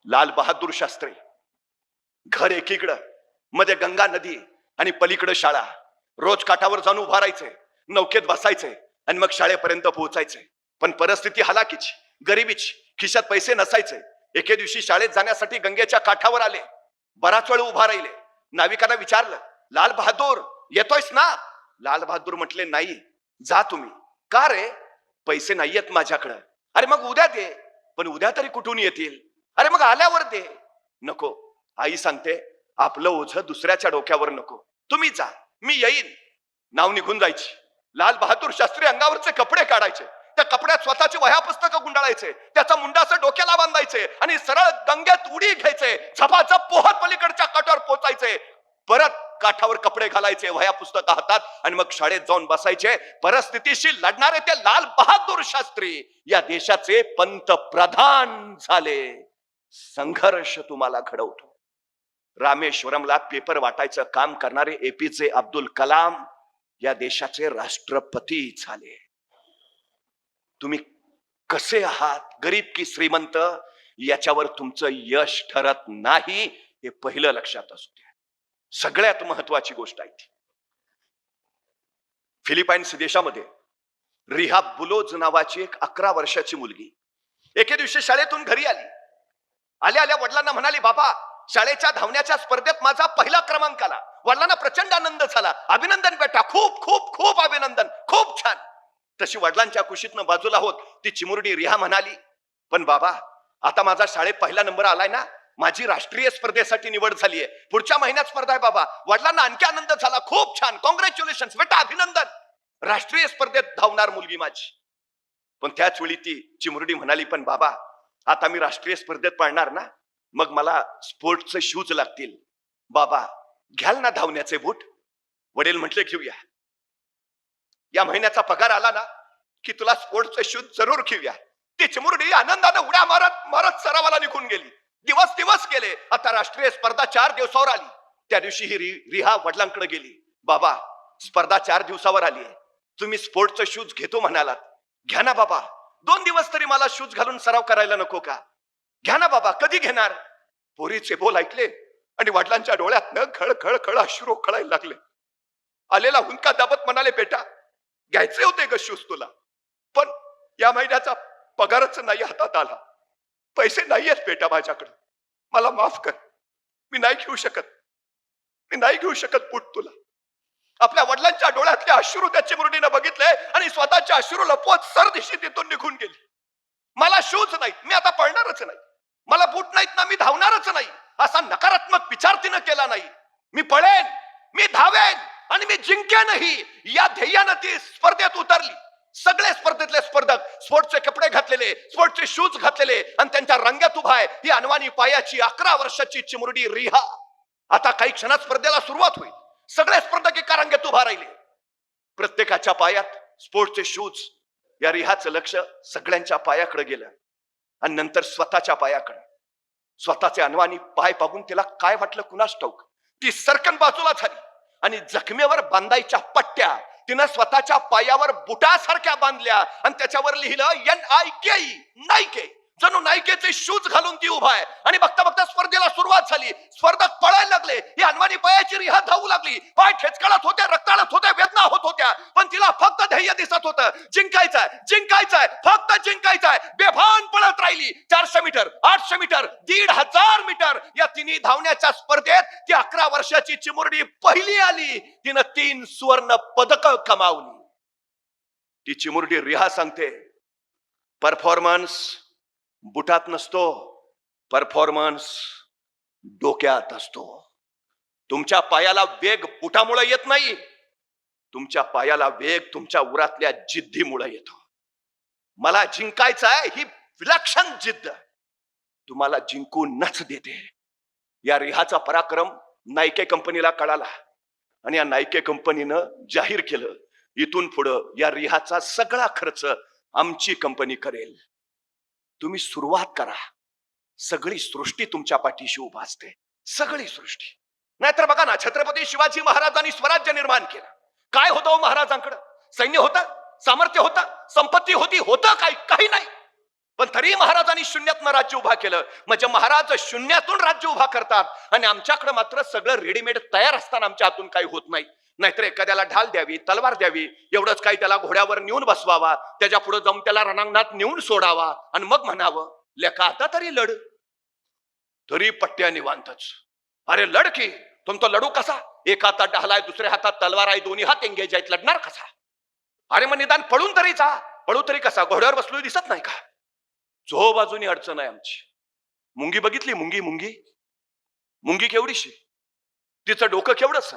लाल बहादूर शास्त्री, घर एकीकडं, मध्ये गंगा नदी आणि पलीकडे शाळा. रोज काठावर जाऊन उभा राहायचे, नौकेत बसायचे आणि मग शाळेपर्यंत पोहोचायचे. पण परिस्थिती हलाखीची, गरिबीची, खिशात पैसे नसायचे. एके दिवशी शाळेत जाण्यासाठी गंगेच्या काठावर आले. बराच वेळ उभा राहिले. नाविकांना विचारलं, लाल बहादूर येतोयस ना? लाल बहादूर म्हटले, नाही. जा तुम्ही. का रे? पैसे नाहीयेत माझ्याकडं. अरे मग उद्या दे. पण उद्या तरी कुठून येतील? अरे मग आल्यावर दे. नको, आई सांगते, आपलं ओझं दुसऱ्याच्या डोक्यावर नको. तुम्ही जा, मी येईन. नाव निघून जायची. लाल बहादूर शास्त्री अंगावरचे कपडे काढायचे, त्या कपड्यात स्वतःची वह्या पुस्तकं गुंडाळायचे, त्याचा मुंडा असं डोक्याला बांधायचे आणि सरळ गंगेत उडी घ्यायचे. झपाझप पोहत पलीकडच्या काठावर पोहोचायचे. परत काठावर कपडे घालायचे, वह्या पुस्तकं हातात आणि मग शाळेत जाऊन बसायचे. परिस्थितीशी लढणारे ते लाल बहादूर शास्त्री या देशाचे पंतप्रधान झाले. संघर्ष तुम्हाला घडवतो. रामेश्वरमला पेपर वाटायचं काम करणारे एपीजे अब्दुल कलाम या देशाचे राष्ट्रपती झाले. तुम्ही कसे आहात, गरीब की श्रीमंत, याच्यावर तुमचं यश ठरत नाही, हे पहिलं लक्षात असू द्या. सगळ्यात महत्वाची गोष्ट आहे ती. फिलिपाईन्स देशामध्ये रिहा बुलोज नावाची एक 11 वर्षाची मुलगी एके दिवशी शाळेतून घरी आली. आल्या आल्या वडिलांना म्हणाली, बाबा, शाळेच्या धावण्याच्या स्पर्धेत माझा पहिला क्रमांक आला. वडिलांना प्रचंड आनंद झाला. अभिनंदन बेटा, खूप खूप खूप अभिनंदन, खूप छान. तशी वडिलांच्या कुशीतनं बाजूला होत ती चिमुरडी रिहा म्हणाली, पण बाबा, आता माझा शाळेत पहिला नंबर आलाय ना, माझी राष्ट्रीय स्पर्धेसाठी निवड झालीय, पुढच्या महिन्यात स्पर्धा आहे बाबा. वडिलांना आणखी आनंद झाला. खूप छान, कॉंग्रॅच्युलेशन बेटा, अभिनंदन, राष्ट्रीय स्पर्धेत धावणार मुलगी माझी. पण त्याच वेळी ती चिमुरडी म्हणाली, पण बाबा, आता मी राष्ट्रीय स्पर्धेत पळणार ना, मग मला स्पोर्ट्सचे शूज लागतील. बाबा, घ्याल ना धावण्याचे बूट? वडील म्हटले, घेऊया. या महिन्याचा पगार आला ना की तुला स्पोर्ट्सचे शूज जरूर घेऊया. ती चिमुरडी आनंदाने उड्या मारत मारत सरावाला निघून गेली. दिवस दिवस गेले. आता राष्ट्रीय स्पर्धा 4 दिवसावर आली. त्या दिवशी ही रिहा वडिलांकडे गेली. बाबा, स्पर्धा 4 दिवसावर आली आहे, तुम्ही स्पोर्ट्सचे शूज घेतो म्हणालात, घ्या ना बाबा. 2 दिवस तरी मला शूज घालून सराव करायला नको का? घ्या ना बाबा. कधी घेणार? पोरीचे बोल ऐकले आणि वडिलांच्या डोळ्यातनं खळ खळ खळ अश्रू खळायला लागले. आलेला हुंका दाबत म्हणाले, बेटा, घ्यायचे होते ग शूज तुला, पण या महिन्याचा पगारच नाही हातात आला. पैसे नाहीयेत बेटा माझ्याकडे, मला माफ कर. मी नाही घेऊ शकत बूट तुला. आपल्या वडिलांच्या डोळ्यातले अश्रू त्या चिमुरडीनं बघितले आणि स्वतःच्या अश्रू लपवत सरदिशी तिथून निघून गेली. मला शूज नाहीत, मी आता पळणारच नाही. मला बूट नाहीत ना, मी धावणारच नाही, असा नकारात्मक विचार तिनं केला नाही. मी पळेन, मी धावेन आणि मी जिंकेनही, या ध्येयानं ती स्पर्धेत उतरली. सगळे स्पर्धेतले स्पर्धक स्पोर्ट्सचे कपडे घातलेले, स्पोर्ट्सचे शूज घातलेले आणि त्यांच्या रंगात उभा आहे ही अनवाणी पायाची 11 वर्षाची चिमुरडी रिहा. आता काही क्षणात स्पर्धेला सुरुवात होईल. सगळे स्पर्धक एका रंगात उभा राहिले. प्रत्येकाच्या पायात स्पोर्ट्सचे शूज. या रिहाचं लक्ष सगळ्यांच्या पायाकडे गेलं आणि नंतर स्वतःच्या पायाकडे. स्वतःचे अनवाणी पाय पाहून तिला काय वाटलं कुणास ठाऊक, ती सरकन बाजूला झाली आणि जखमेवर बांधायच्या पट्ट्या तिनं स्वतःच्या पायावर बुटासारख्या बांधल्या आणि त्याच्यावर लिहिलं NIKE, नाईके. जणू नाईकेचे शूज घालून ती उभा आहे. आणि बघता बघता स्पर्धेला सुरुवात झाली. स्पर्धक पळायला लागले. ही अनवाणी पायाची रिहा धावू लागली. पाय ठेचकाळत होत्या, रक्ताळत होत्या, वेदना होत होत्या, पण तिला फक्त ध्येय दिसत होतं, जिंकायचंय, जिंकायचंय, फक्त जिंकायचंय. बेभान पळत राहिली. 400 मीटर, 800 मीटर, 1500 मीटर या तिन्ही धावण्याच्या स्पर्धेत ती 11 वर्षाची चिमुरडी पहिली आली. तिनं 3 सुवर्ण पदक कमावली. ती चिमुरडी रिहा सांगते, परफॉर्मन्स बुटात नसतो, परफॉर्मन्स डोक्यात असतो. तुमच्या पायाला वेग बुटामुळे येत नाही, तुमच्या पायाला वेग तुमच्या उरातल्या जिद्दीमुळे येतो. मला जिंकायचं आहे ही विलक्षण जिद्द तुम्हाला जिंकूनच देते. या रिहाचा पराक्रम नाईके कंपनीला कळाला आणि या नाईके कंपनीनं जाहीर केलं, इथून पुढं या रिहाचा सगळा खर्च आमची कंपनी करेल. तुम्ही सुरुवात करा. सगळी सृष्टी तुमच्या पाठीशी उभा असते, सगळी सृष्टी. नाहीतर बघा ना, छत्रपती शिवाजी महाराजांनी स्वराज्य निर्माण केलं. काय होतं महाराजांकडे? सैन्य होतं, सामर्थ्य होतं, संपत्ती होती, होतं काही नाही. पण तरी महाराजांनी शून्यातनं राज्य उभा केलं. म्हणजे महाराज शून्यातून राज्य उभा करतात आणि आमच्याकडे मात्र सगळं रेडीमेड तयार असताना आमच्या हातून काही होत नाही. नाहीतर एखाद्याला ढाल द्यावी, तलवार द्यावी, एवढंच काही त्याला घोड्यावर नेऊन बसवावा, त्याच्या पुढे जाऊन त्याला रणांगणात नेऊन सोडावा आणि मग म्हणावं लेका आता तरी लढ. तरी पट्ट्या निवांतच. अरे लढ की. तुमचा लढू कसा? एक हातात ढाल आहे, दुसऱ्या हातात तलवार आहे, दोन्ही हात एंगेज आहेत, लढणार कसा? अरे मग निदान पळून तरी जा. पळू तरी कसा? घोड्यावर बसलो दिसत नाही का? जो बाजूनी अडचण आहे आमची. मुंगी बघितली? मुंगी मुंगी मुंगी केवढीशी, तिचं डोकं केवढंच,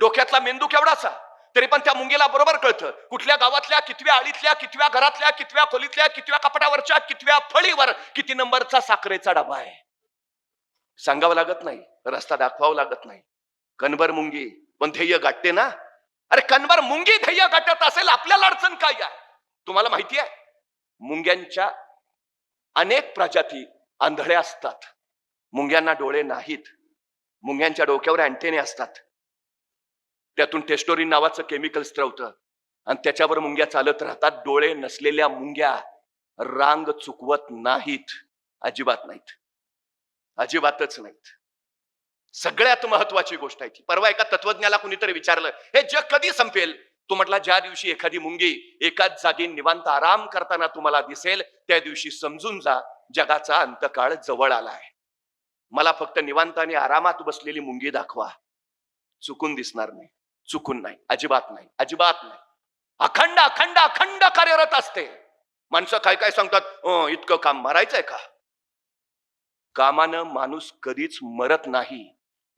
डोक्यातला मेंदू केवढाचा. तरी पण त्या मुंगीला बरोबर कळतं कुठल्या गावातल्या कितव्या आळीतल्या, कितव्या घरातल्या, कितव्या खोलीतल्या, कितव्या कपाटावरच्या, कितव्या फळीवर किती नंबरचा साखरेचा डबा आहे. सांगावं लागत नाही, रस्ता दाखवावं लागत नाही. कणभर मुंगी पण ध्येय गाठते ना. अरे कणभर मुंगी ध्येय गाठत असेल, आपल्याला अडचण काय आहे? तुम्हाला माहिती आहे मुंग्यांच्या अनेक प्रजाती आंधळ्या असतात. मुंग्यांना डोळे नाहीत. मुंग्यांच्या डोक्यावर अँटेने असतात. त्यातून टेस्टोरिन नावाचं केमिकल स्त्रवतं आणि त्याच्यावर मुंग्या चालत राहतात. डोळे नसलेल्या मुंग्या रांग चुकवत नाहीत. अजिबात नाहीत. अजिबातच नाहीत. सगळ्यात महत्वाची गोष्ट आहे ती. परवा एका तत्वज्ञाला कुणीतरी विचारलं हे जग कधी संपेल? तो म्हटला ज्या दिवशी एखादी मुंगी एकाच जागी निवांत आराम करताना तुम्हाला दिसेल त्या दिवशी समजून जा जगाचा अंतकाळ जवळ आलाय. मला फक्त निवांत आणि आरामात बसलेली मुंगी दाखवा. चुकून दिसणार नाही. चुकून नाही. अजिबात नाही. अजिबात नाही. अखंड अखंड अखंड कार्यरत असते. माणसं काय काय सांगतात इतकं काम मारायचंय का? कामानं माणूस कधीच मरत नाही.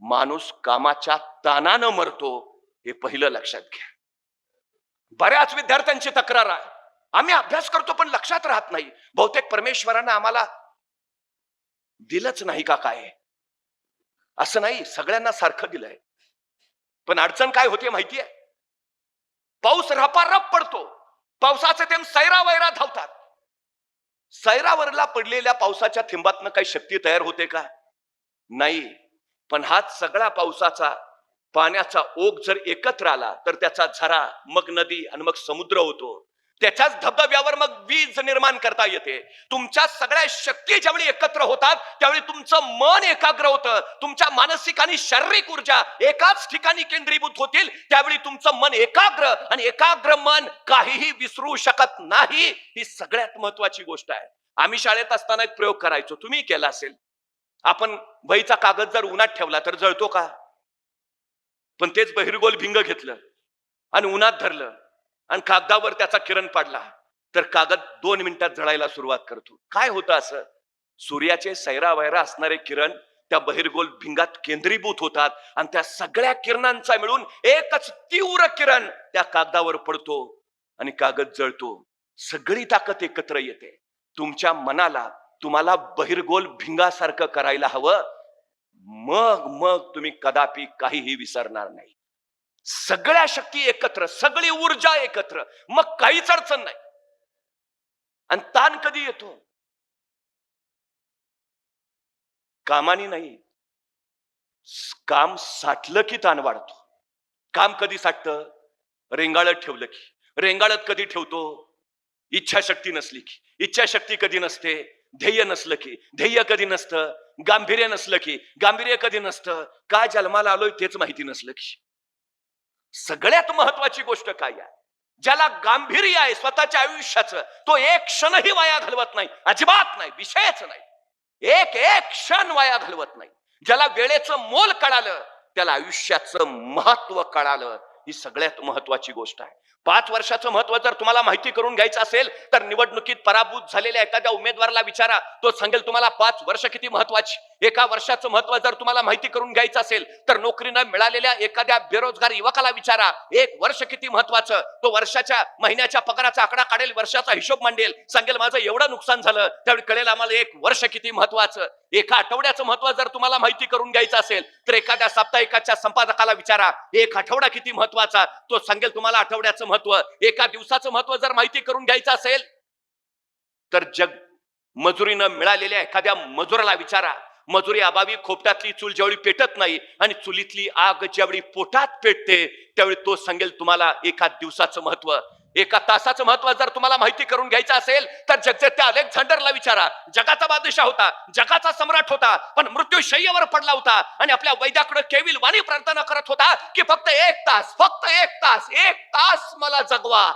माणूस कामाच्या ताणानं मरतो. हे पहिलं लक्षात घ्या. बऱ्याच विद्यार्थ्यांची तक्रार आहे आम्ही अभ्यास करतो पण लक्षात राहत नाही. बहुतेक परमेश्वरानं आम्हाला दिलंच नाही का काय? असं नाही, सगळ्यांना सारखं दिलंय. पण अडचण काय होते माहितीये? पाऊस रपारप पडतो. पावसाचे थेंब सैरावैरा धावतात. सैरावरला पडलेल्या पावसाच्या थेंबातनं काही शक्ती तयार होते का? नाही. पण हाच सगळा पावसाचा पाण्याचा ओघ जर एकत्र आला तर त्याचा झरा, मग नदी आणि मग समुद्र होतो. त्याच्याच धबधब्यावर मग वीज निर्माण करता येते. तुमच्या सगळ्या शक्ती ज्यावेळी एकत्र होतात त्यावेळी तुमचं मन एकाग्र होतं. तुमच्या मानसिक आणि शारीरिक ऊर्जा एकाच ठिकाणी केंद्रीभूत होतील. त्यावेळी तुमचं मन एकाग्र आणि एकाग्र मन काहीही विसरू शकत नाही. ही सगळ्यात महत्वाची गोष्ट आहे. आम्ही शाळेत असताना एक प्रयोग करायचो, तुम्ही केला असेल. आपण वहीचा कागद जर उन्हात ठेवला तर जळतो का? पण तेच बहिर्गोल भिंग घेतलं आणि उन्हात धरलं आणि कागदावर त्याचा किरण पडला तर कागद 2 मिनिटात जळायला सुरुवात करतो. काय होतं असं? सूर्याचे सैरावैरा असणारे किरण त्या बहिर्गोल भिंगात केंद्रीभूत होतात आणि त्या सगळ्या किरणांचा मिळून एकच तीव्र किरण त्या कागदावर पडतो आणि कागद जळतो. सगळी ताकद एकत्र येते. तुमच्या मनाला तुम्हाला बहिर्गोल भिंगासारखं करायला हवं. मग मग तुम्ही कदापि काहीही विसरणार नाही. सगळ्या शक्ती एकत्र, सगळी ऊर्जा एकत्र, मग काहीच अडचण नाही. आणि ताण कधी येतो? कामानी नाही. काम साठलं की ताण वाढतो. काम कधी साठतं? रेंगाळत ठेवलं की. रेंगाळत कधी ठेवतो? इच्छाशक्ती नसली की. इच्छाशक्ती कधी नसते? ध्येय नसलं की. ध्येय कधी नसतं? गांभीर्य नसलं की. गांभीर्य कधी नसतं? काय जन्माला आलोय तेच माहिती नसलं की. सगळ्यात महत्वाची गोष्ट काय आहे? ज्याला गांभीर्य आहे स्वतःच्या आयुष्याचं तो एक क्षणही वाया घालवत नाही. अजिबात नाही. विषयच नाही. एक एक क्षण वाया घालवत नाही. ज्याला वेळेचं मोल कळालं त्याला आयुष्याचं महत्व कळालं. ही सगळ्यात महत्वाची गोष्ट आहे. 5 वर्षाचं महत्व जर तुम्हाला माहिती करून घ्यायचं असेल तर निवडणुकीत पराभूत झालेल्या एखाद्या उमेदवाराला विचारा. तो सांगेल तुम्हाला 5 वर्ष किती महत्वाची. 1 वर्षाचं महत्व जर तुम्हाला माहिती करून घ्यायचं असेल तर नोकरी न मिळालेल्या एखाद्या बेरोजगार युवकाला विचारा 1 वर्ष किती महत्वाचं. तो वर्षाच्या महिन्याच्या पगाराचा आकडा काढेल, वर्षाचा हिशोब मांडेल, सांगेल माझं एवढं नुकसान झालं. त्यावेळी कळेल आम्हाला 1 वर्ष किती महत्वाचं. 1 आठवड्याचं महत्व जर तुम्हाला माहिती करून घ्यायचं असेल तर एखाद्या साप्ताहिकाच्या संपादकाला विचारा 1 आठवडा किती महत्वाचा. तो सांगेल तुम्हाला आठवड्याचं महत्व. 1 दिवसाचं महत्व जर माहिती करून घ्यायचं असेल तर जग मजुरीनं मिळालेल्या एखाद्या मजुराला विचारा. मजुरी अभावी खोपटातली चूल ज्यावेळी पेटत नाही आणि चुलीतली आग ज्यावेळी पोटात पेटते त्यावेळी तो सांगेल तुम्हाला 1 दिवसाचं महत्व. एका तासाचं महत्व जर तुम्हाला माहिती करून घ्यायचं असेल तर जगजेत्या अलेक्झांडरला विचारा. जगाचा बादशाह होता, जगाचा सम्राट होता, पण मृत्यूशय्येवर पडला होता आणि आपल्या वैद्याकडे केविल वाणी प्रार्थना करत होता की फक्त एक तास, फक्त एक तास मला जगवा.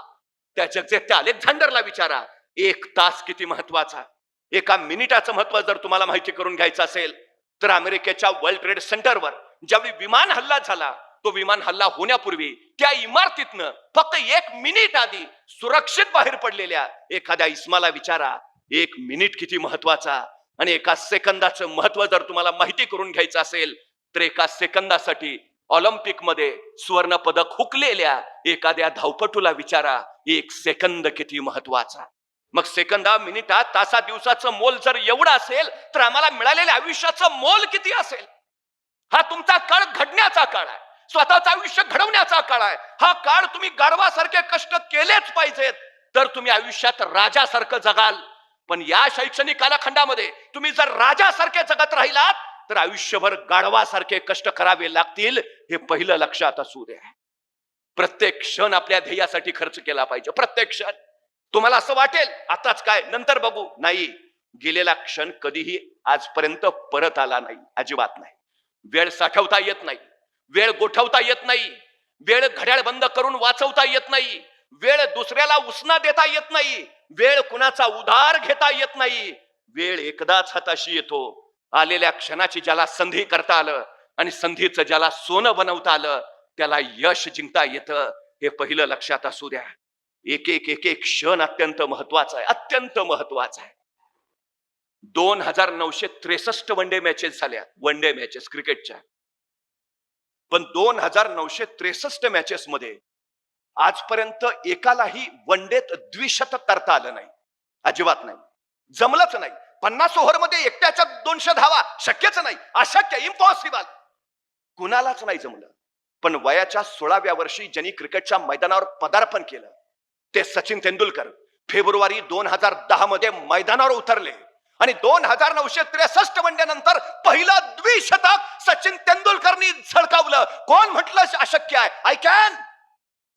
त्या जगजेत्या अलेक्झांडरला विचारा, एक तास किती महत्वाचा. एका मिनिटाचं महत्व जर तुम्हाला माहिती करून घ्यायचं असेल तर अमेरिकेच्या वर्ल्ड ट्रेड सेंटरवर ज्यावेळी विमान हल्ला झाला, तो विमान हल्ला होण्यापूर्वी त्या इमारतीतनं फक्त 1 मिनिट आधी सुरक्षित बाहेर पडलेल्या एखाद्या इस्माला विचारा, 1 मिनिट किती महत्वाचा. आणि एका सेकंदाचं महत्व जर तुम्हाला माहिती करून घ्यायचं असेल तर एका सेकंदासाठी ऑलिम्पिक मध्ये सुवर्ण पदक हुकलेल्या एखाद्या धावपटूला विचारा, 1 सेकंद किती महत्वाचा. मग सेकंदा, मिनिटा, तासा, दिवसाचं मोल जर एवढं असेल तर आम्हाला मिळालेल्या आयुष्याचं मोल किती असेल. हा तुमचा काळ घडण्याचा काळ आहे, स्वतःचं आयुष्य घडवण्याचा काळ आहे. हा काळ तुम्ही गाढवासारखे कष्ट केलेच पाहिजेत तर तुम्ही आयुष्यात राजासारखं जगाल. पण या शैक्षणिक कालखंडामध्ये तुम्ही जर राजासारखे जगत राहिलात तर आयुष्यभर गाढवासारखे कष्ट करावे लागतील, हे पहिलं लक्षात असू द्या. प्रत्येक क्षण आपल्या ध्येयासाठी खर्च केला पाहिजे. प्रत्येक क्षण. तुम्हाला असं वाटेल आताच काय, नंतर बघू, नाही. गेलेला क्षण कधीही आजपर्यंत परत आला नाही, अजिबात नाही. वेळ साठवता येत नाही, वेळ गोठवता येत नाही, वेळ घड्याळ बंद करून वाचवता येत नाही, वेळ दुसऱ्याला उसना देता येत नाही, वेळ कुणाचा उधार घेता येत नाही. वेळ एकदाच हाताशी येतो. आलेल्या क्षणाची ज्याला संधी करता आलं आणि संधीचं ज्याला सोनं बनवता आलं त्याला यश जिंकता येतं, हे पहिलं लक्षात असू द्या. एक एक क्षण अत्यंत महत्वाचा आहे, अत्यंत महत्वाचा आहे. 2963 वनडे मॅचेस झाल्या, वनडे मॅचेस क्रिकेटच्या. पण 2963 मॅचेस मध्ये आजपर्यंत एकालाही वनडेत द्विशतक करता आलं नाही, अजिबात नाही, जमलंच नाही. 50 ओव्हर मध्ये एकट्याच्या 200 धावा शक्यच नाही, अशक्य, इम्पॉसिबल, कुणालाच नाही जमलं. पण वयाच्या 16व्या वर्षी ज्यांनी क्रिकेटच्या मैदानावर पदार्पण केलं ते सचिन तेंडुलकर फेब्रुवारी 2010 मध्ये मैदानावर उतरले आणि 2963 वनडे नंतर पहिलं द्विशतक सचिन तेंडुलकरनी झळकावलं. कोण म्हटलं अशक्य आहे? आय कॅन,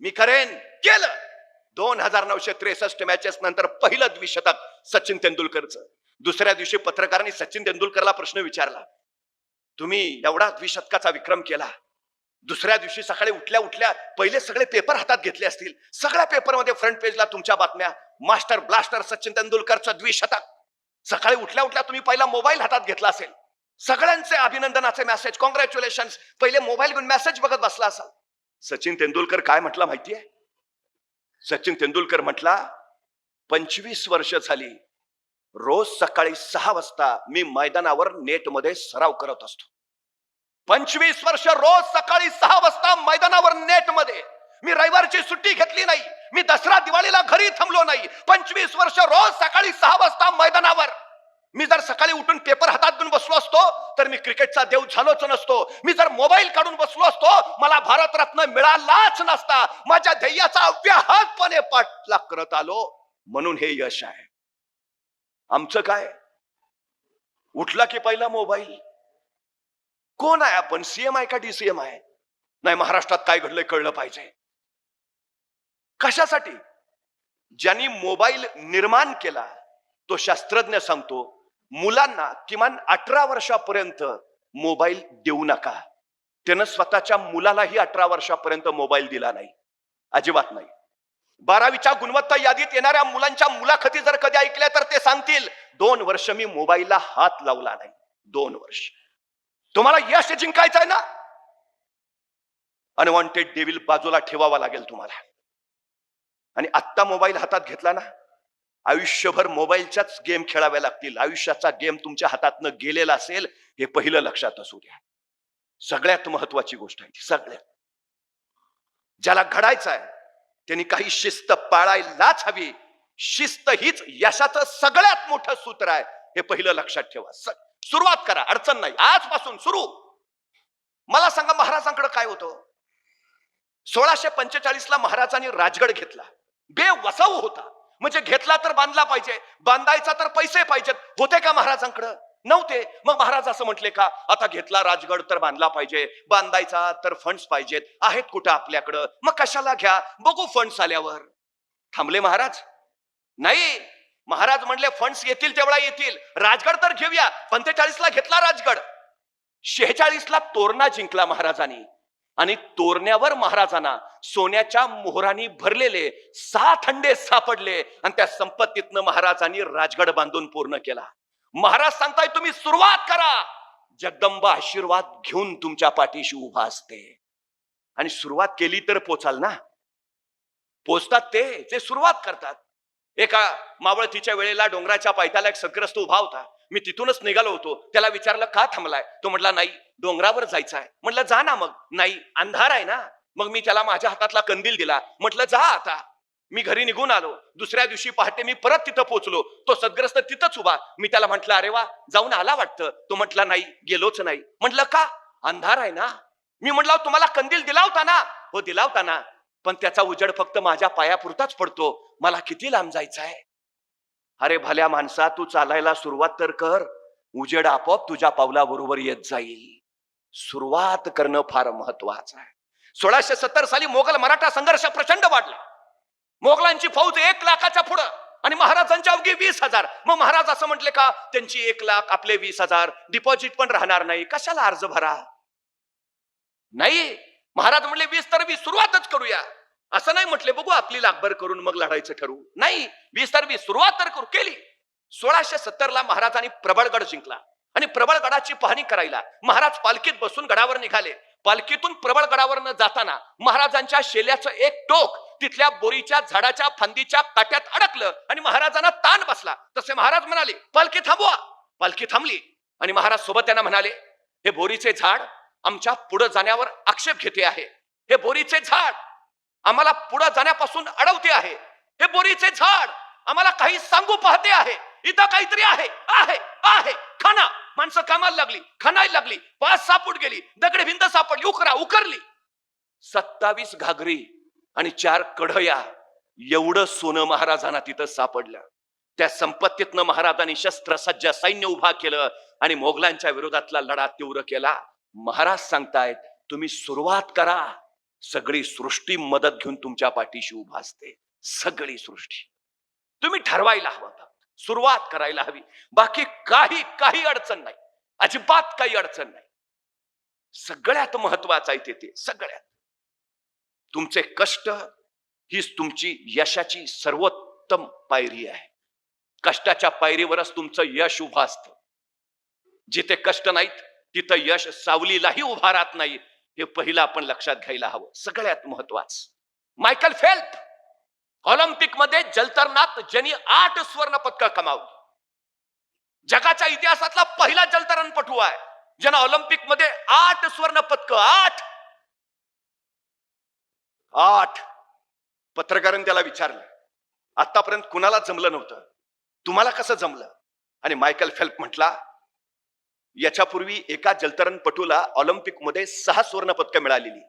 मी करेन, केलं. 2963 मॅचेस नंतर पहिलं द्विशतक सचिन तेंडुलकरचं. दुसऱ्या दिवशी पत्रकारांनी सचिन तेंडुलकरला प्रश्न विचारला, तुम्ही एवढा द्विशतकाचा विक्रम केला, दुसऱ्या दिवशी सकाळी उठल्या उठल्या पहिले सगळे पेपर हातात घेतले असतील, सगळ्या पेपरमध्ये फ्रंट पेजला तुमच्या बातम्या, मास्टर ब्लास्टर सचिन तेंडुलकरचं द्विशतक. सकाळी उठल्या उठल्या तुम्ही पहिला मोबाईल हातात घेतला असेल, सगळ्यांचे अभिनंदनाचे मेसेज, कॉंग्रॅच्युलेशन, पहिले मोबाईल घेऊन मेसेज बघत बसला असाल. सचिन तेंडुलकर काय म्हटला माहितीये? सचिन तेंडुलकर म्हटला, 25 वर्ष झाली रोज सकाळी 6 वाजता मी मैदानावर नेटमध्ये सराव करत असतो. 25 वर्ष रोज सकाळी 6 वाजता मैदानावर नेटमध्ये. मी रविवारची सुट्टी घेतली नाही, मी दसरा दिवाळीला घरी थांबलो नाही. 25 वर्ष रोज सकाळी 6 वाजता मैदानावर. मी जर सकाळी उठून पेपर हातात घेऊन बसलो असतो तर मी क्रिकेटचा देव झालोच नसतो. मी जर मोबाईल काढून बसलो असतो मला भारतरत्न मिळालाच नसता. माझ्या ध्येयाचा अव्याहतपणे पाठलाग करत आलो, म्हणून हे यश आहे. आमचं काय? उठला की पहिला मोबाईल. कोण आहे आपण? सीएम आहे का डीसीएम आहे? नाही, महाराष्ट्रात काय घडलंय कळलं पाहिजे. कशासाठी? ज्यांनी मोबाईल निर्माण केला तो शास्त्रज्ञ सांगतो मुलांना किमान 18 वर्षापर्यंत मोबाईल देऊ नका. त्यानं स्वतःच्या मुलालाही 18 वर्षापर्यंत मोबाईल दिला नाही, अजिबात नाही. 12वीच्या गुणवत्ता यादीत येणाऱ्या मुलांच्या मुलाखती जर कधी ऐकल्या तर ते सांगतील 2 वर्ष मी मोबाईलला हात लावला नाही. 2 वर्ष. तुम्हाला यश जिंकायचं आहे ना, अनवॉन्टेड डेव्हिल बाजूला ठेवावा लागेल तुम्हाला. आणि आत्ता मोबाईल हातात घेतला ना, आयुष्यभर मोबाईलच्याच गेम खेळाव्या लागतील. आयुष्याचा गेम तुमच्या हातातनं गेलेला असेल, हे पहिलं लक्षात असू द्या. सगळ्यात महत्वाची गोष्ट आहे. सगळ्यात ज्याला घडायचं आहे त्यांनी काही शिस्त पाळायलाच हवी. शिस्त हीच यशाचं सगळ्यात मोठं सूत्र आहे, हे पहिलं लक्षात ठेवा. सुरुवात करा, अडचण नाही, आजपासून सुरू. मला सांगा महाराजांकडे काय होतं? 1645 ला महाराजांनी राजगड घेतला. बेवसाऊ होता, म्हणजे घेतला तर बांधला पाहिजे, बांधायचा तर पैसे पाहिजेत. होते का महाराजांकडे? नव्हते. मग महाराज असं म्हटले का, आता घेतला राजगड तर बांधला पाहिजे, बांधायचा तर फंड्स पाहिजेत. आहेत कुठं आपल्याकडं? मग कशाला घ्या, बघू फंड्स आल्यावर. थांबले महाराज? नाही. महाराज म्हणले फंड्स येतील तेवढा येतील, राजगड तर घेऊया. 45ला घेतला राजगड, 46ला तोरणा जिंकला महाराजांनी. आणि तोरण्यावर महाराजांना सोन्याच्या मोहरांनी भरलेले 7 हंडे सापडले आणि त्या संपत्तीतनं महाराजांनी राजगड बांधून पूर्ण केला. महाराज सांगताय तुम्ही सुरुवात करा, जगदंबा आशीर्वाद घेऊन तुमच्या पाठीशी उभा असते. आणि सुरुवात केली तर पोचाल ना. पोचतात ते सुरुवात करतात. एका मावळतीच्या वेळेला डोंगराच्या पायथ्याला एक सद्ग्रस्त उभा होता. मी तिथूनच निघालो होतो. त्याला विचारलं का थांबलाय? तो म्हटला नाही, डोंगरावर जायचं आहे. म्हटलं जा ना. मग नाही, अंधार आहे ना. मग मी त्याला माझ्या हातातला कंदील दिला. म्हटलं जा आता. मी घरी निघून आलो. दुसऱ्या दिवशी पहाटे मी परत तिथं पोहोचलो. तो सद्ग्रस्त तिथंच उभा. मी त्याला म्हटलं अरे वा, जाऊन आला वाटतं. तो म्हटला नाही, गेलोच नाही. म्हटलं का? अंधार आहे ना. मी म्हटलं तुम्हाला कंदील दिला होता ना? हो दिला होता ना, पण त्याचा उजेड फक्त माझ्या पायापुरताच पडतो, मला किती लांब जायचं आहे. अरे भल्या माणसा, तू चालायला सुरुवात तर कर, उजेड आपोआप तुझ्या पावलाबरोबर येत जाईल. सुरुवात करणं फार महत्वाचं आहे. 1670 साली मोगल मराठा संघर्ष प्रचंड वाढला. मोगलांची फौज 1 लाखाच्या पुढं आणि महाराजांच्या अवघी 20,000. मग महाराज असं म्हटले का त्यांची 1 लाख आपले 20,000, डिपॉझिट पण राहणार नाही, कशाला अर्ज भरा? नाही, महाराज म्हणले 20 तर 20 सुरुवातच करूया. असं नाही म्हटले बघू आपली लाखभर करून मग लढायचं ठरवू. नाही, 20 तर 20 सुरुवात तर करू. केली. 1670ला महाराजांनी प्रबळगड जिंकला आणि प्रबळगडाची पाहणी करायला महाराज पालखीत बसून गडावर निघाले. पालखीतून प्रबळगडावर न जाताना महाराजांच्या शेल्याचं एक टोक तिथल्या बोरीच्या झाडाच्या फांदीच्या काट्यात अडकलं आणि महाराजांना ताण बसला. तसे महाराज म्हणाले पालखी थांबवा. पालखी थांबली आणि महाराज सोबत त्यांना म्हणाले हे बोरीचे झाड आमच्या पुढे जाण्यावर आक्षेप घेते आहे. हे बोरीचे झाड आम्हाला पुढे जाण्यापासून अडवते आहे. हे बोरीचे झाड आम्हाला काही सांगू पाहते आहे. इथं काहीतरी आहे आहे आहे. खाना. माणसं कामाला लागली, खाणायला लागली. 5-6 फूट गेली, दगड भिंत सापडली, उकरली. 27 घागरी आणि 4 कढया एवढं सोनं महाराजांना तिथं सापडलं. त्या संपत्तीतनं महाराजांनी शस्त्रसज्ज सैन्य उभा केलं आणि मोगलांच्या विरोधातला लढा तीव्र केला. महाराज सांगतायत तुम्ही सुरुवात करा, सगळी सृष्टी मदत घेऊन तुमच्या पाठीशी उभा असते. सगळी सृष्टी. तुम्ही ठरवायला हवं, सुरुवात करायला हवी. बाकी काही अडचण नाही, अजिबात काही अडचण नाही. सगळ्यात महत्वाचं आहे ते सगळ्यात तुमचे कष्ट हीच तुमची यशाची सर्वोत्तम पायरी आहे. कष्टाच्या पायरीवरच तुमचं यश उभं असतं. जिथे कष्ट नाहीत तिथं यश सावलीलाही उभा राहत नाही. हे पहिलं आपण लक्षात घ्यायला हवं. सगळ्यात महत्वाचं मायकल फेल्प ऑलिम्पिक मध्ये जलतरणात ज्यांनी 8 स्वर्ण पदक कमावली. जगाच्या इतिहासातला पहिला जलतरणपटू आहे ज्यानं ऑलिम्पिक मध्ये 8 स्वर्ण पदक. 8. पत्रकारांनी त्याला विचारलं आतापर्यंत कुणाला जमलं नव्हतं, तुम्हाला कसं जमलं? आणि मायकल फेल्प म्हटला याच्यापूर्वी एका जलतरणपटूला ऑलिम्पिक मध्ये 6 स्वर्ण पदक मिळालेली.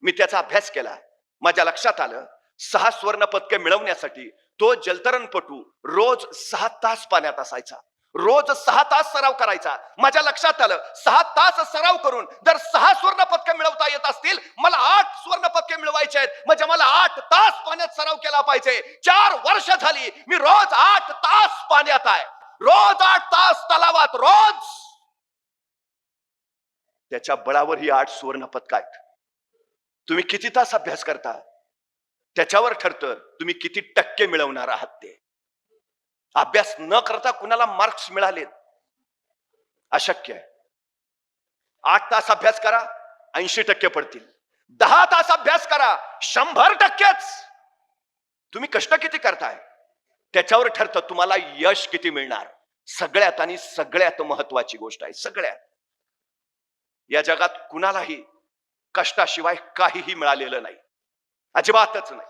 मी त्याचा अभ्यास केला. माझ्या लक्षात आलं 6 स्वर्ण पदक मिळवण्यासाठी तो जलतरणपटू रोज 6 तास पाण्यात असायचा, रोज 6 तास सराव करायचा. माझ्या लक्षात आलं 6 तास सराव करून जर 6 स्वर्ण पदक मिळवता येत असतील, मला 8 स्वर्ण पदक मिळवायचे आहेत. म्हणजे मला 8 तास पाण्यात सराव केला पाहिजे. 4 वर्ष झाली मी रोज 8 तास पाण्यात आहे, रोज 8 तास तलावात, रोज. त्याच्या बळावर ही 8 सुवर्ण पदक आहेत. तुम्ही किती तास अभ्यास करता त्याच्यावर ठरतं तुम्ही किती टक्के मिळवणार आहात. ते अभ्यास न करता कुणाला मार्क्स मिळाले अशक्य आहे. 8 तास अभ्यास करा 80% पडतील. 10 तास अभ्यास करा 100%च. तुम्ही कष्ट किती करताय त्याच्यावर ठरतं तुम्हाला यश किती मिळणार. सगळ्यात आणि सगळ्यात महत्वाची गोष्ट आहे. सगळ्यात या जगात कुणालाही कष्टाशिवाय काहीही मिळालेलं नाही, अजिबातच नाही.